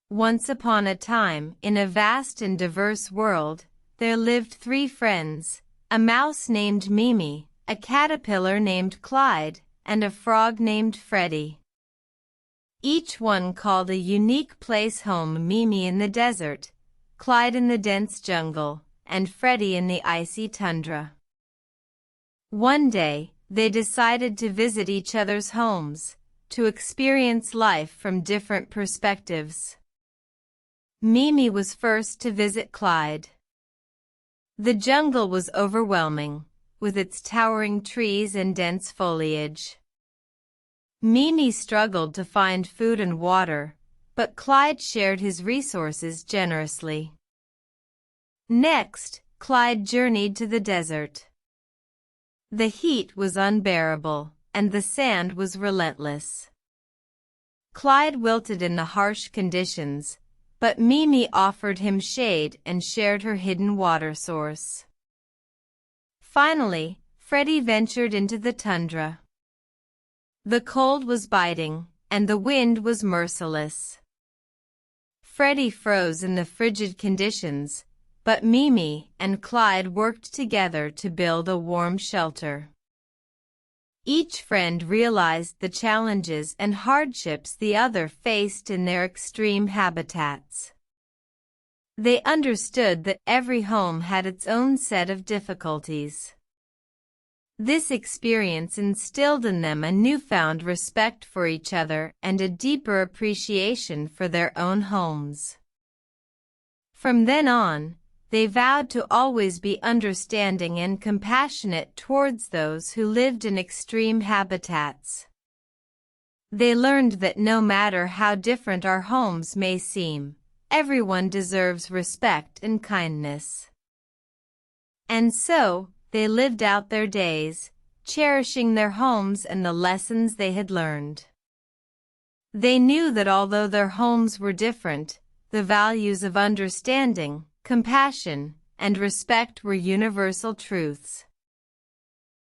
Once upon a time, in a vast and diverse world, there lived 3 friends, a mouse named Mimi, a caterpillar named Clyde, and a frog named Freddy. Each one called a unique place home: Mimi in the desert, Clyde in the dense jungle, and Freddy in the icy tundra. One day, they decided to visit each other's homes, to experience life from different perspectives. Mimi was first to visit Clyde. The jungle was overwhelming, with its towering trees and dense foliage. Mimi struggled to find food and water, but Clyde shared his resources generously. Next, Clyde journeyed to the desert. The heat was unbearable, and the sand was relentless. Clyde wilted in the harsh conditions, but Mimi offered him shade and shared her hidden water source. Finally, Freddy ventured into the tundra. The cold was biting, and the wind was merciless. Freddy froze in the frigid conditions, but Mimi and Clyde worked together to build a warm shelter. Each friend realized the challenges and hardships the other faced in their extreme habitats. They understood that every home had its own set of difficulties. This experience instilled in them a newfound respect for each other and a deeper appreciation for their own homes. From then on, they vowed to always be understanding and compassionate towards those who lived in extreme habitats. They learned that no matter how different our homes may seem, everyone deserves respect and kindness. And so, they lived out their days, cherishing their homes and the lessons they had learned. They knew that although their homes were different, the values of understanding, compassion, and respect were universal truths.